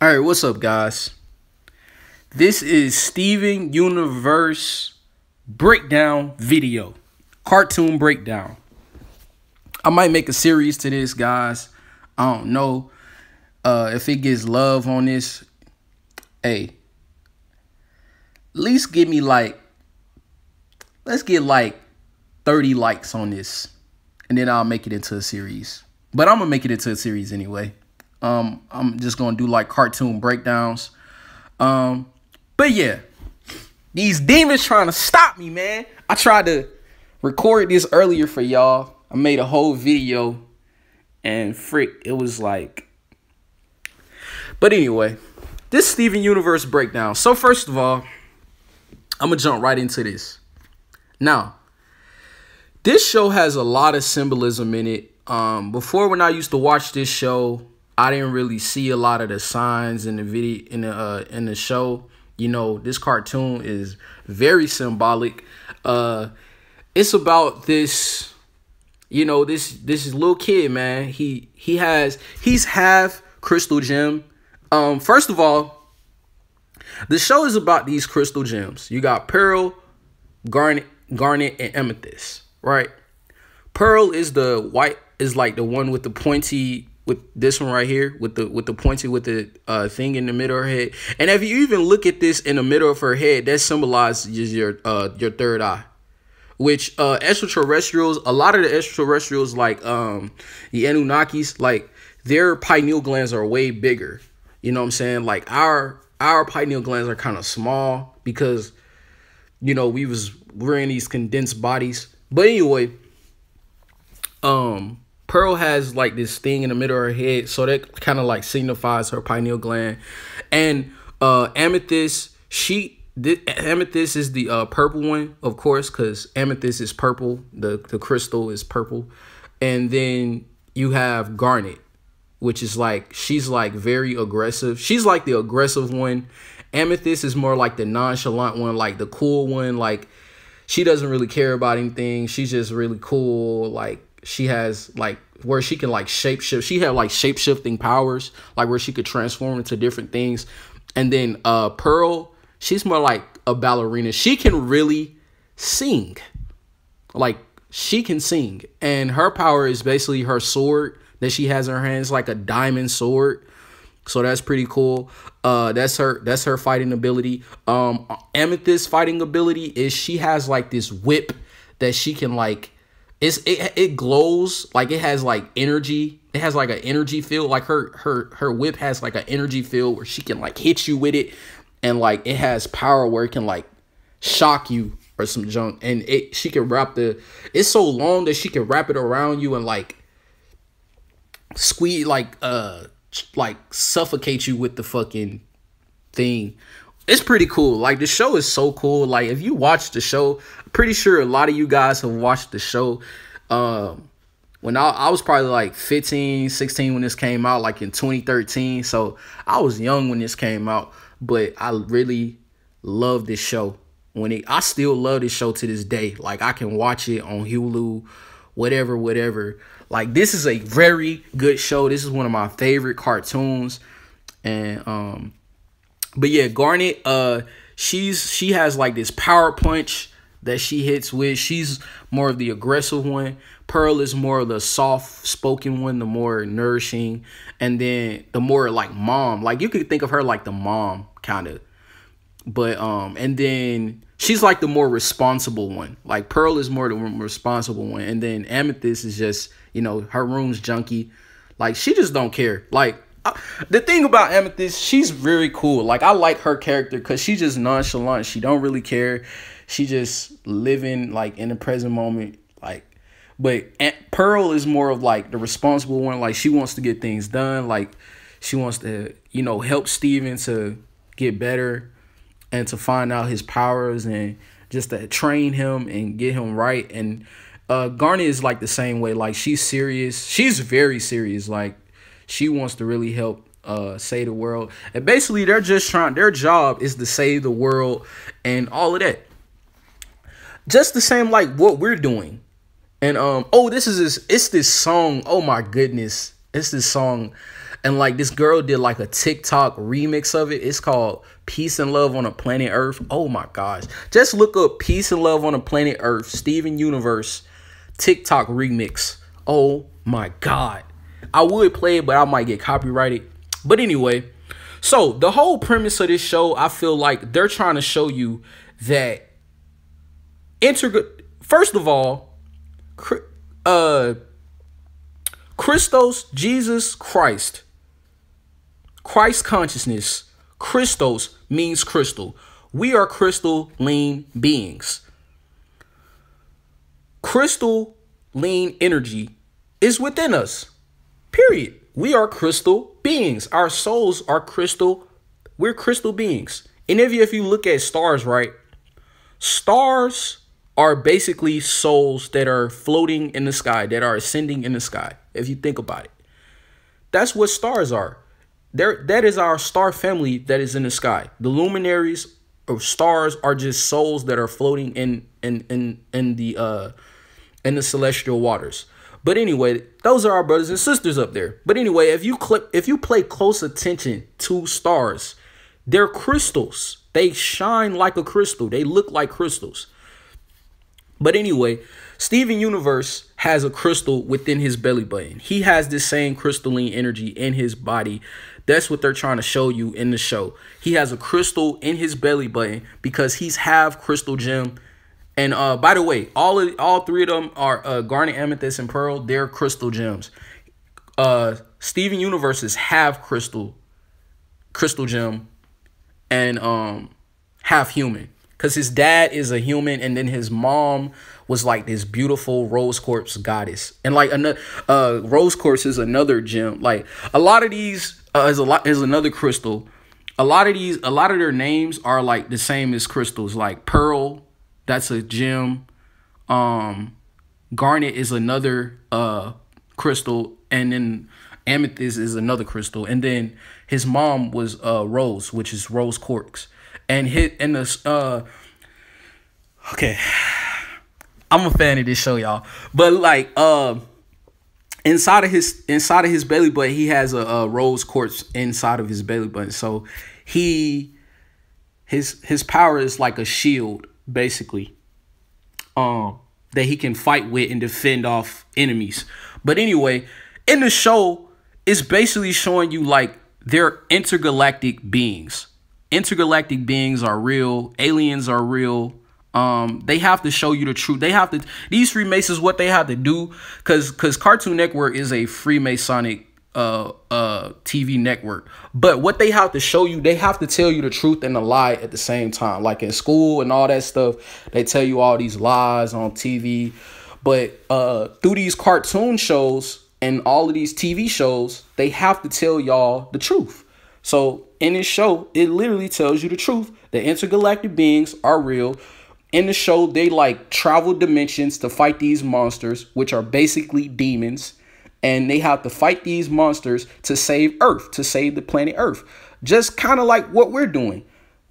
All right, what's up, guys? This is Steven Universe breakdown video, cartoon breakdown. I might make a series to this, guys. I don't know if it gets love on this. Hey, at least give me let's get 30 likes on this, and then I'll make it into a series. But I'm gonna make it into a series anyway. I'm just gonna do cartoon breakdowns. But yeah, these demons trying to stop me, man. I tried to record this earlier for y'all. I made a whole video, and it was like. But anyway, this Steven Universe breakdown. So first of all, I'm gonna jump right into this. Now, this show has a lot of symbolism in it. Before, when I used to watch this show, I didn't really see a lot of the signs in the video in the show. You know, this cartoon is very symbolic. It's about this, this little kid, man. He's half crystal gem. First of all, the show is about these crystal gems. You got pearl, garnet, and amethyst, right? Pearl is the white, is like the one with the pointy, with this one right here, with the pointy, with the thing in the middle of her head. And if you even look at this in the middle of her head, that symbolizes your third eye. Which extraterrestrials, a lot of the extraterrestrials, like the Anunnakis, like their pineal glands are way bigger. You know what I'm saying? Like our pineal glands are kind of small because, we're in these condensed bodies. But anyway, Pearl has like this thing in the middle of her head, so that kind of like signifies her pineal gland. And amethyst, amethyst is the purple one, of course, because amethyst is purple. The crystal is purple. And then you have garnet, which is like, she's like very aggressive. She's like the aggressive one. Amethyst is more like the nonchalant one, like the cool one. Like, she doesn't really care about anything. She's just really cool. Like, she has like where she can like shapeshift. She had like shape-shifting powers, like where she could transform into different things. And then Pearl, she's more like a ballerina. She can really sing. Like, she can sing. And her power is basically her sword that she has in her hands, like a diamond sword. So that's pretty cool. That's her fighting ability. Amethyst fighting ability is she has like this whip that she can like, it glows, like it has like energy. It has like an energy field. Like her whip has like an energy field where she can like hit you with it, and like it has power where it can like shock you or some junk. And she can wrap it's so long that she can wrap it around you and like squeeze, like suffocate you with the fucking thing. It's pretty cool. Like, the show is so cool. Like, if you watch the show, I'm pretty sure a lot of you guys have watched the show. When I was probably like 15, 16 when this came out, like in 2013. So I was young when this came out, but I really love this show. I still love this show to this day. Like, I can watch it on Hulu, whatever. Like, this is a very good show. This is one of my favorite cartoons. And but yeah, Garnet, she has like this power punch that she hits with. She's more of the aggressive one. Pearl is more of the soft spoken one, the more nourishing, and then the more like mom. Like, you could think of her like the mom kind of. But and then she's like the more responsible one. Like, Pearl is more the responsible one, and then Amethyst is just, her room's junky. Like, she just don't care. Like, the thing about Amethyst, she's very cool. Like, I like her character because she's just nonchalant. She don't really care. She just living like in the present moment. Like, but Pearl is more of like the responsible one. Like, she wants to get things done. Like, she wants to, help Steven to get better and to find out his powers and just to train him and get him right. And Garnet is like the same way. Like, she's serious. She's very serious. Like, she wants to really help save the world. And basically, they're just their job is to save the world and all of that. Just the same like what we're doing. And it's this song. Oh my goodness. It's this song. And like this girl did like a TikTok remix of it. It's called Peace and Love on a Planet Earth. Oh my gosh. Just look up Peace and Love on a Planet Earth, Steven Universe TikTok remix. Oh my God. I would play it, but I might get copyrighted. But anyway, so the whole premise of this show, I feel like they're trying to show you that first of all, Christos, Jesus Christ, Christ consciousness, Christos means crystal. We are crystalline beings. Crystalline energy is within us. Period. We are crystal beings. Our souls are crystal. We're crystal beings. And if you look at stars, right? Stars are basically souls that are floating in the sky, that are ascending in the sky. If you think about it, that's what stars are. That is our star family that is in the sky. The luminaries of stars are just souls that are floating in the celestial waters. But anyway, those are our brothers and sisters up there. But anyway, if you pay close attention to stars, they're crystals. They shine like a crystal. They look like crystals. But anyway, Steven Universe has a crystal within his belly button. He has this same crystalline energy in his body. That's what they're trying to show you in the show. He has a crystal in his belly button because he's half crystal gem. And by the way, all three of them are garnet, amethyst, and pearl. They're crystal gems. Steven Universe is half crystal gem, and half human. Because his dad is a human, and then his mom was like this beautiful rose quartz goddess. And like another rose quartz is another gem. Like a lot of these is another crystal. A lot of their names are like the same as crystals. Like pearl, that's a gem. Garnet is another crystal, and then amethyst is another crystal. And then his mom was rose, which is rose quartz. And okay, I'm a fan of this show, y'all. But like inside of his belly button, he has a rose quartz inside of his belly button. So his power is like a shield, basically, that he can fight with and defend off enemies. But anyway, in the show, it's basically showing you like they're intergalactic beings. Intergalactic beings are real. Aliens are real. They have to show you the truth. These Freemasons, what they have to do, because Cartoon Network is a Freemasonic TV network. But what they have to show you, they have to tell you the truth and the lie at the same time. Like in school and all that stuff, they tell you all these lies on TV. But through these cartoon shows and all of these TV shows, they have to tell y'all the truth. So in this show, it literally tells you the truth. The intergalactic beings are real. In the show, they like travel dimensions to fight these monsters, which are basically demons. And they have to fight these monsters to save Earth, to save the planet Earth. Just kind of like what we're doing.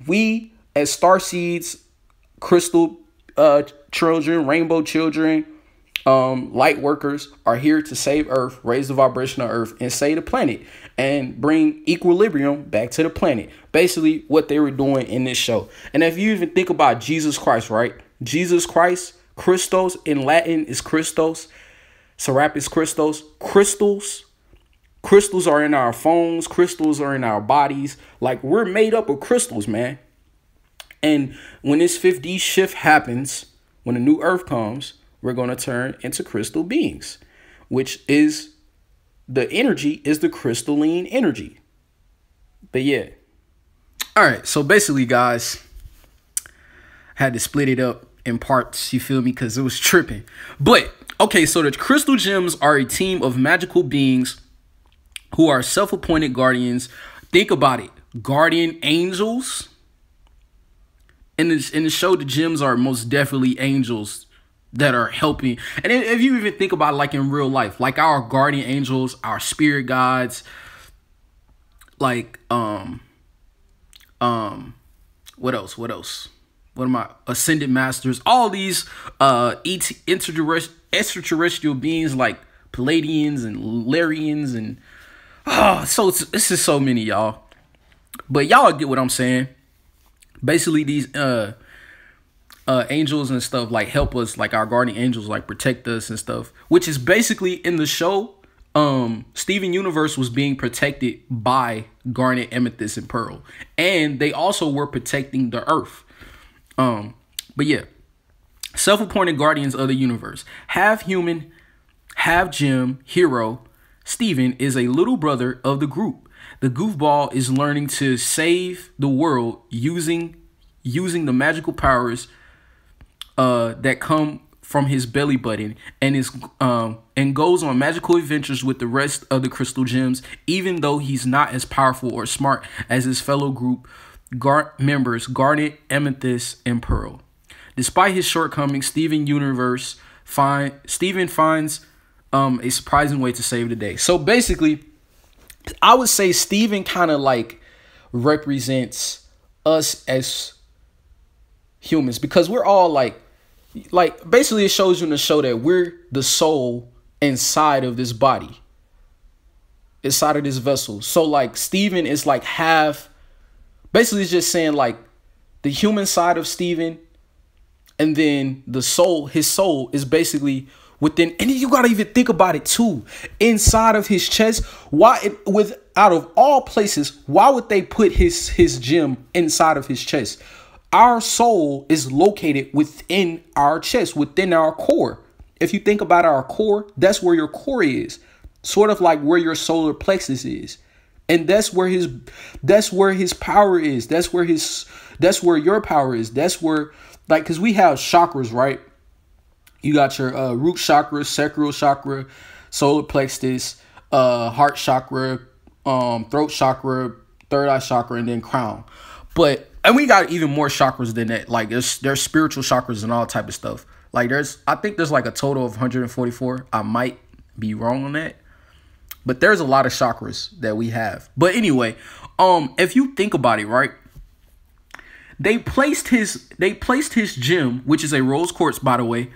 We, as starseeds, crystal children, rainbow children, light workers, are here to save Earth, raise the vibration of Earth, and save the planet, and bring equilibrium back to the planet. Basically, what they were doing in this show. And if you even think about Jesus Christ, right? Jesus Christ, Christos in Latin is Christos. Serapis Christos. Crystals are in our phones. Crystals are in our bodies. Like, we're made up of crystals, man. And when this 5D shift happens, when a new Earth comes, we're going to turn into crystal beings, which is the energy is the crystalline energy. But yeah. All right. So basically, guys, I had to split it up in parts. You feel me? Because it was tripping. But okay. So the crystal gems are a team of magical beings who are self-appointed guardians. Think about it. Guardian angels. In the show, the gems are most definitely angels that are helping. And if you even think about it, like in real life, like our guardian angels, our spirit guides, like what else? What are my ascended masters? All these extraterrestrial beings like Palladians and Larians and Oh, so this is so many, y'all. But y'all get what I'm saying. Basically, these angels and stuff like help us, like our guardian angels, like protect us and stuff. Which is basically in the show. Steven Universe was being protected by Garnet, Amethyst, and Pearl, and they also were protecting the Earth. But yeah, self-appointed guardians of the universe, half human, half gem hero. Steven is a little brother of the group. The goofball is learning to save the world using the magical powers that come from his belly button, and goes on magical adventures with the rest of the crystal gems, even though he's not as powerful or smart as his fellow group members Garnet, Amethyst, and Pearl. Despite his shortcomings, Steven finds a surprising way to save the day. So basically, I would say Steven kind of like represents us as humans, because we're all like basically it shows you in the show that we're the soul inside of this body, inside of this vessel. So like Steven is like half, basically it's just saying like the human side of Steven, and then the soul, his soul is basically within, and you gotta even think about it too, inside of his chest. Out of all places, why would they put his gem inside of his chest? Our soul is located within our chest, within our core. If you think about our core, that's where your core is, sort of like where your solar plexus is, and that's where his power is. That's where your power is. That's where, like, because we have chakras, right? You got your root chakra, sacral chakra, solar plexus, heart chakra, throat chakra, third eye chakra, and then crown. And we got even more chakras than that. Like there's spiritual chakras and all type of stuff. Like I think there's like a total of 144. I might be wrong on that, but there's a lot of chakras that we have. But anyway, if you think about it, right? They placed his gem, which is a rose quartz, by the way.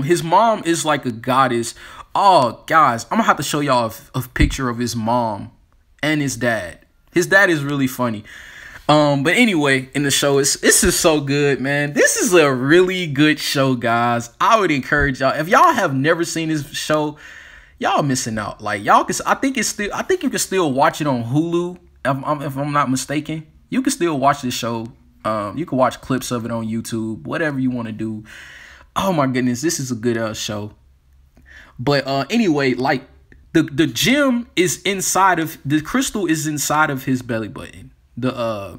His mom is like a goddess. Oh, guys, I'm gonna have to show y'all a picture of his mom and his dad. His dad is really funny. But anyway, in the show, this is so good, man. This is a really good show, guys. I would encourage y'all. If y'all have never seen this show, y'all missing out. Like y'all can, I think you can still watch it on Hulu. If I'm not mistaken, you can still watch this show. You can watch clips of it on YouTube, whatever you want to do. Oh my goodness, this is a good show. But anyway, like the gem is inside of the crystal is inside of his belly button. The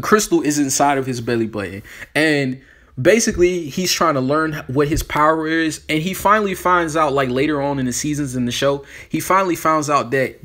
crystal is inside of his belly button, and basically he's trying to learn what his power is, and he finally finds out, like later on in the seasons in the show, he finally finds out that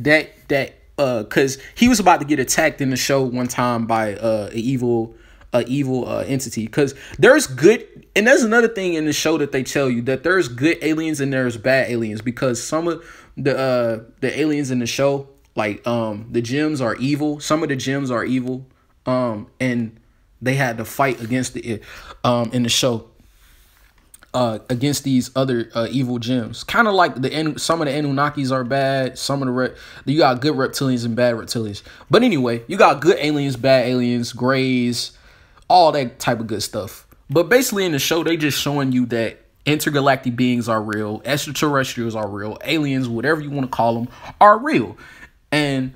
because he was about to get attacked in the show one time by an evil entity, because there's good, and there's another thing in the show that they tell you, that there's good aliens and there's bad aliens, because some of the aliens in the show, like the gems are evil. Some of the gems are evil, and they had to fight against it in the show against these other evil gems. Kind of like some of the Anunnakis are bad. Some of you got good reptilians and bad reptilians. But anyway, you got good aliens, bad aliens, grays, all that type of good stuff. But basically in the show, they just showing you that intergalactic beings are real, extraterrestrials are real, aliens, whatever you want to call them, are real. And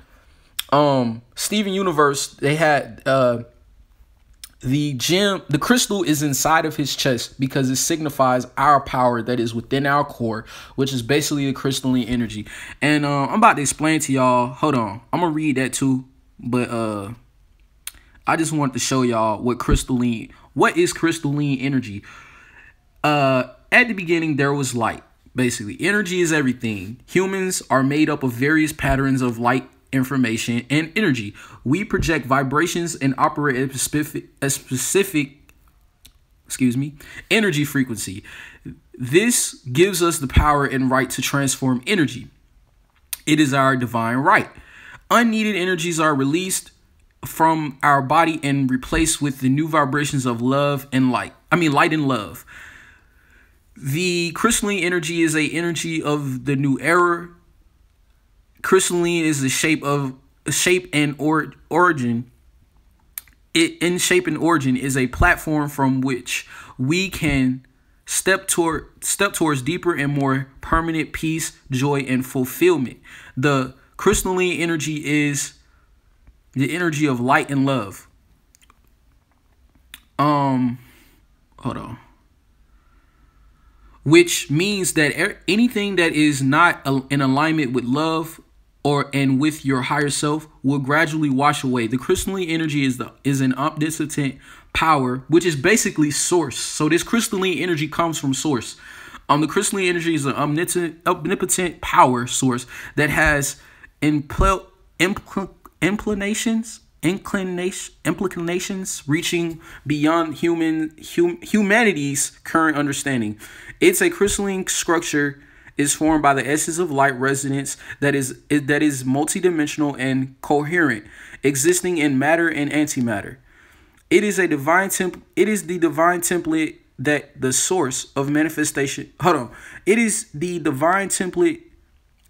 Steven Universe, they had the gem, the crystal is inside of his chest because it signifies our power that is within our core, which is basically the crystalline energy. And I'm about to explain to y'all. Hold on, I'm gonna read that too, but I just wanted to show y'all what is crystalline energy. At the beginning, there was light. Basically, energy is everything. Humans are made up of various patterns of light, information, and energy. We project vibrations and operate at a specific energy frequency. This gives us the power and right to transform energy. It is our divine right. Unneeded energies are released from our body and replaced with the new vibrations of love and light. Light and love. The crystalline energy is a energy of the new era. Crystalline is the shape and origin. It in shape and origin is a platform from which we can step towards deeper and more permanent peace, joy, and fulfillment. The crystalline energy is the energy of light and love. Hold on. Which means that anything that is not in alignment with love and with your higher self will gradually wash away. The crystalline energy is an omnipotent power, which is basically source. So this crystalline energy comes from source. The crystalline energy is an omnipotent power source that has inclinations reaching beyond humanity's current understanding. It's a crystalline structure is formed by the essence of light resonance that is multidimensional and coherent, existing in matter and antimatter. It is the divine template that the source of manifestation. It is the divine template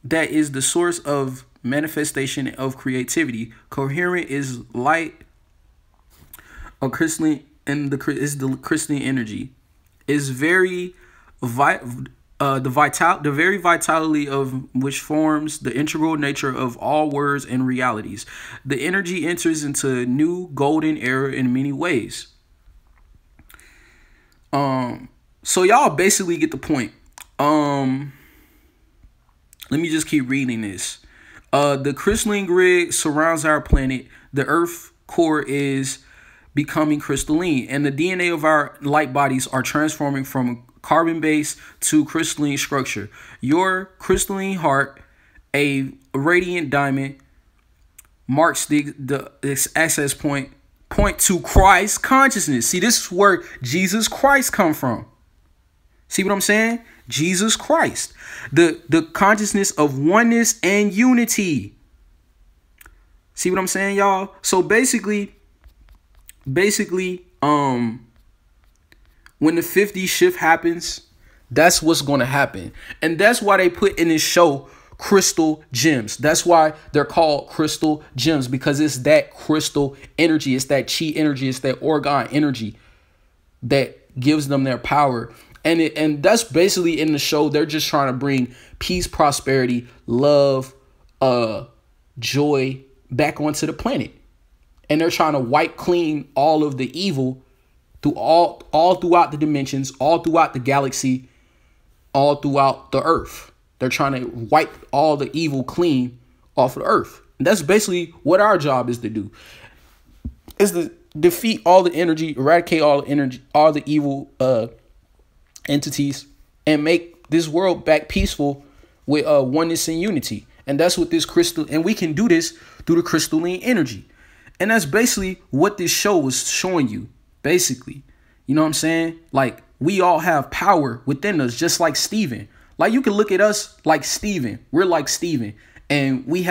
that is the source of manifestation of creativity. Coherent is light or crystalline, and is the crystalline energy is very the very vitality of which forms the integral nature of all words and realities. The energy enters into a new golden era in many ways. So y'all basically get the point. Let me just keep reading this. The crystalline grid surrounds our planet. The Earth core is becoming crystalline, and the DNA of our light bodies are transforming from carbon base to crystalline structure. Your crystalline heart, a radiant diamond, marks the access point to Christ consciousness. See, this is where Jesus Christ come from. See what I'm saying? Jesus Christ, the consciousness of oneness and unity. See what I'm saying, y'all? So basically, when the 50 shift happens, that's what's going to happen. And that's why they put in this show crystal gems. That's why they're called crystal gems, because it's that crystal energy. It's that chi energy. It's that orgone energy that gives them their power. And that's basically in the show. They're just trying to bring peace, prosperity, love, joy back onto the planet. And they're trying to wipe clean all of the evil through all throughout the dimensions, all throughout the galaxy, all throughout the earth. They're trying to wipe all the evil clean off of the earth. And that's basically what our job is to do. Is to defeat all the energy, eradicate all the energy, all the evil entities, and make this world back peaceful with oneness and unity. And that's what this crystal, and we can do this through the crystalline energy. And that's basically what this show was showing you. Basically, you know what I'm saying? Like, we all have power within us, just like Stephen. Like, you can look at us like Stephen. We're like Stephen, and we're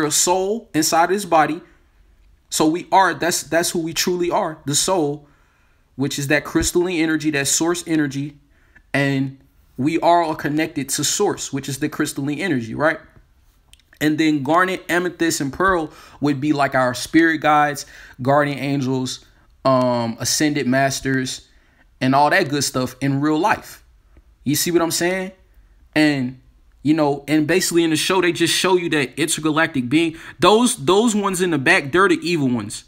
a soul inside of this body. So we are, that's who we truly are, the soul, which is that crystalline energy, that source energy. And we are all connected to source, which is the crystalline energy, right? And then garnet, amethyst, and pearl would be like our spirit guides, guardian angels, ascended masters, and all that good stuff in real life. You see what I'm saying? And, you know, and basically in the show, they just show you that intergalactic being. Those ones in the back, they're the evil ones.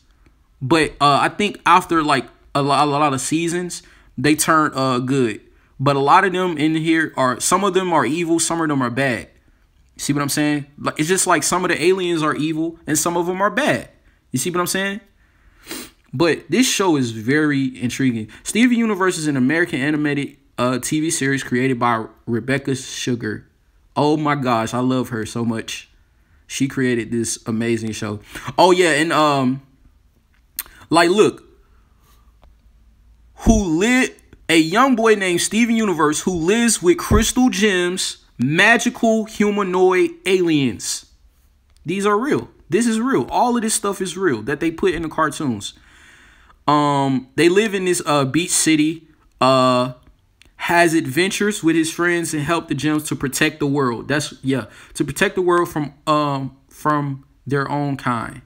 But I think after like a lot of seasons, they turn good. But a lot of them in here some of them are evil, some of them are bad. See what I'm saying? Like, it's just like some of the aliens are evil and some of them are bad. You see what I'm saying? But this show is very intriguing. Steven Universe is an American animated TV series created by Rebecca Sugar. Oh my gosh, I love her so much. She created this amazing show. Oh yeah, and like, look, a young boy named Steven Universe who lives with crystal gems, magical humanoid aliens. These are real. This is real. All of this stuff is real that they put in the cartoons. They live in this beach city Uh, has adventures with his friends and help the gems to protect the world. That's to protect the world from their own kind.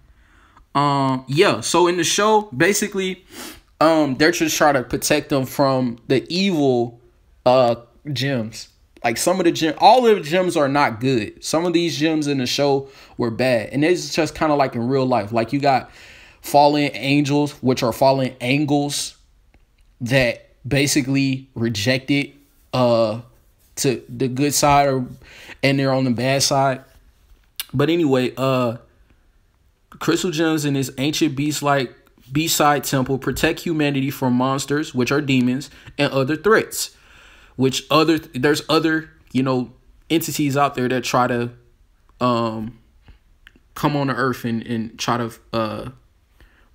So in the show, basically, they're just trying to protect them from the evil gems. Like some of the gems, all of the gems are not good. Some of these gems in the show were bad, and it's just kind of like in real life. Like you got fallen angels, which are fallen angels that basically rejected to the good side, and they're on the bad side. But anyway, crystal gems in this ancient beast-like B-side temple protect humanity from monsters, which are demons, and other threats. There's other, entities out there that try to come on the earth and try to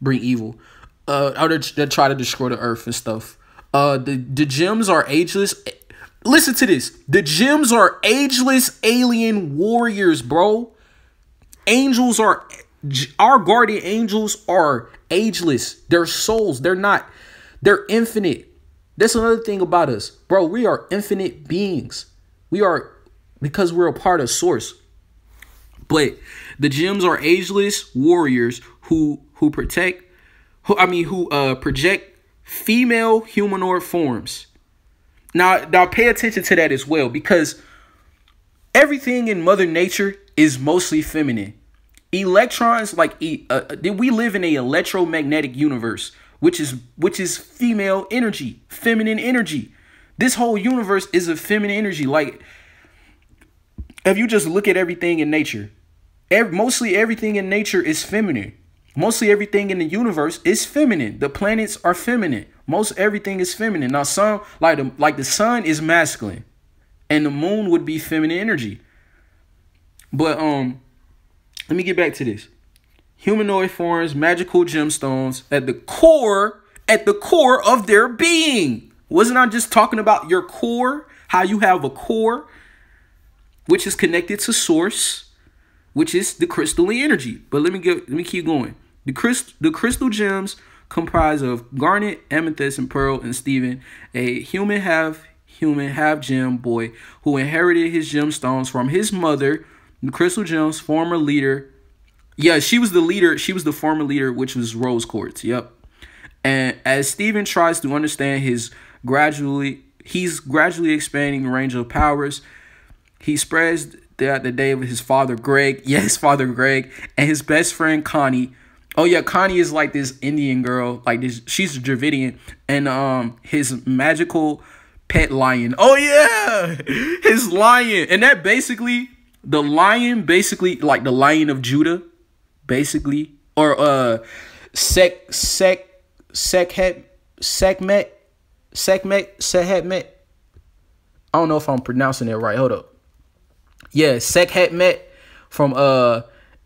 bring evil. Or that try to destroy the earth and stuff. The gems are ageless. Listen to this. The gems are ageless alien warriors, bro. Our guardian angels are ageless. They're souls. They're infinite. That's another thing about us, bro. We are infinite beings. Because we're a part of Source. But the gems are ageless warriors who project female humanoid forms. Now pay attention to that as well, because everything in Mother Nature is mostly feminine. Electrons, we live in a electromagnetic universe, which is female energy, feminine energy. This whole universe is a feminine energy. Like, if you just look at everything in nature, mostly everything in nature is feminine. Mostly everything in the universe is feminine. The planets are feminine. Most everything is feminine. Now, some like the sun is masculine, and the moon would be feminine energy. But let me get back to this. Humanoid forms, magical gemstones at the core of their being. Wasn't I just talking about your core? How you have a core, which is connected to Source, which is the crystalline energy. But let me keep going. The crystal gems comprise of garnet, amethyst, and pearl, and Stephen, a human half gem boy who inherited his gemstones from his mother. The crystal gems former leader. Yeah, she was the leader. She was the former leader, which was Rose Quartz. Yep. And as Stephen tries to understand he's gradually expanding the range of powers. He spreads the day of his father, Greg. Yeah, his father, Greg, and his best friend, Connie. Oh, yeah, Connie is like this Indian girl. Like this, she's a Dravidian. And his magical pet lion. Oh, yeah, his lion. And that basically, the lion, like the Lion of Judah, basically. Or Sekhmet. I don't know if I'm pronouncing it right. Hold up. Yeah, Sekhmet from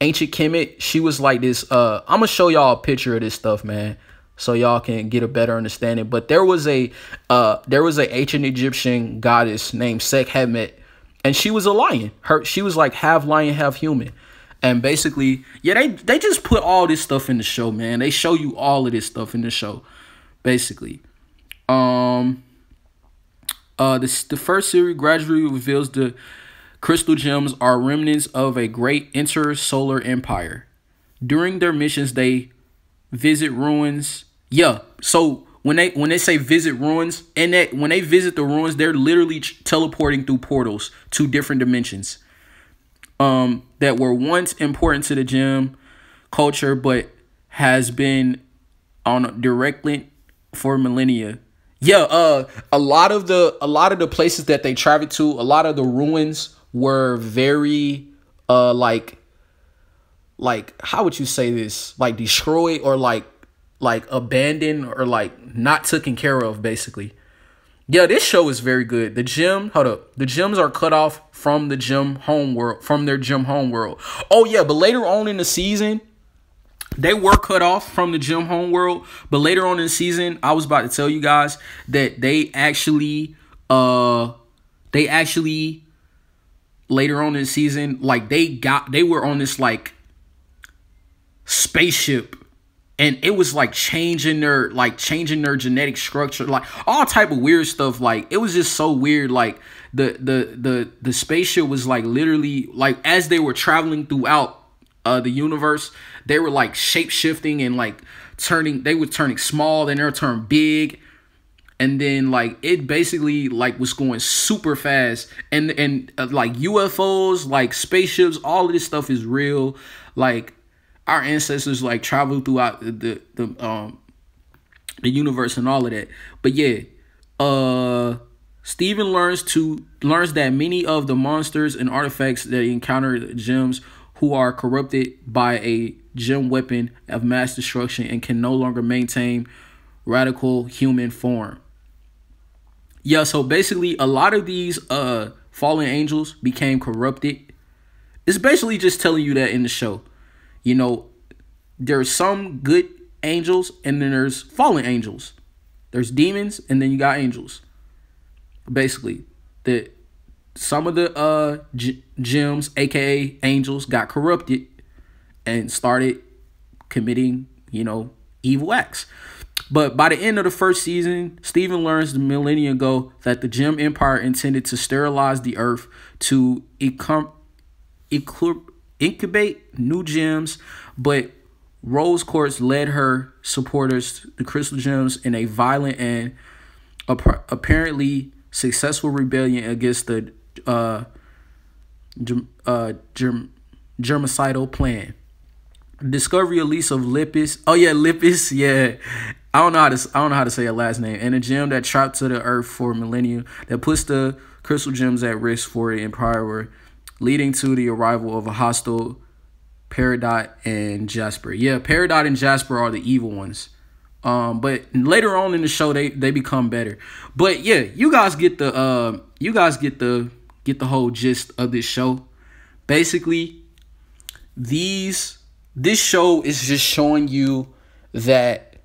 Ancient Kemet. She was like this. I'm gonna show y'all a picture of this stuff, man, so y'all can get a better understanding. But there was a ancient Egyptian goddess named Sekhmet, and she was a lion. She was like half lion, half human. And basically, yeah, they just put all this stuff in the show, man. They show you all of this stuff in the show, basically. The first series gradually reveals the crystal gems are remnants of a great intersolar empire. During their missions, they visit ruins. Yeah, so when they say visit ruins, and that when they visit the ruins, they're literally teleporting through portals to different dimensions. That were once important to the gem culture, but has been on direct link for millennia. Yeah, a lot of the places that they traveled to, a lot of the ruins were very like how would you say this? Like destroyed or like abandoned or like not taken care of, basically. Yeah, this show is very good. The gems are cut off from the gem home world, from their gem home world. Oh yeah, but later on in the season, they were cut off from the gem home world. But later on in the season, I was about to tell you guys that they actually later on in the season, like they were on this like spaceship and it was like changing their genetic structure, like all type of weird stuff. Like it was just so weird. Like the spaceship was like literally like as they were traveling throughout the universe, they were like shape shifting and like they were turning small, then they were turning big. And then like it basically like was going super fast, and like UFOs, like spaceships, all of this stuff is real. Like our ancestors like traveled throughout the universe and all of that. But yeah, Steven learns that many of the monsters and artifacts that encounter gems who are corrupted by a gem weapon of mass destruction and can no longer maintain radical human form. Yeah, so basically a lot of these fallen angels became corrupted. It's basically just telling you that in the show. You know, there's some good angels and then there's fallen angels. There's demons and then you got angels. Basically, that some of the gems, aka angels, got corrupted and started committing, you know, evil acts. But by the end of the first season, Steven learns the millennia ago that the Gem Empire intended to sterilize the Earth to incubate new gems, but Rose Quartz led her supporters, the Crystal Gems, in a violent and apparently successful rebellion against the germicidal plan. Discovery release of Lipis. Oh yeah, Lipis. Yeah, I don't know how to say her last name. And a gem that trapped to the Earth for millennia that puts the Crystal Gems at risk for the Empire, leading to the arrival of a hostile Peridot and Jasper. Yeah, Peridot and Jasper are the evil ones. But later on in the show, they become better. But yeah, you guys get the whole gist of this show. Basically, this show is just showing you that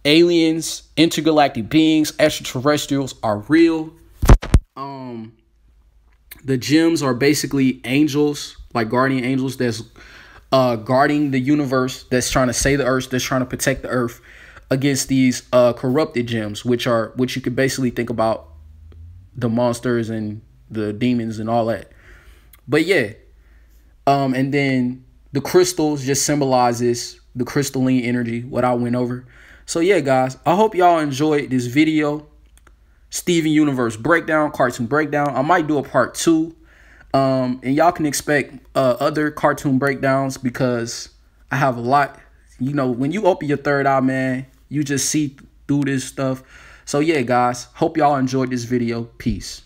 aliens, intergalactic beings, extraterrestrials are real. The gems are basically angels, like guardian angels that's guarding the universe, that's trying to save the Earth, that's trying to protect the Earth against these corrupted gems, which you could basically think about the monsters and the demons and all that. But yeah, and then the crystals just symbolizes the crystalline energy, what I went over. So yeah, guys, I hope y'all enjoyed this video. Steven Universe breakdown, cartoon breakdown. I might do a part 2. And y'all can expect other cartoon breakdowns because I have a lot. You know, when you open your third eye, man, you just see through this stuff. So yeah, guys, hope y'all enjoyed this video. Peace.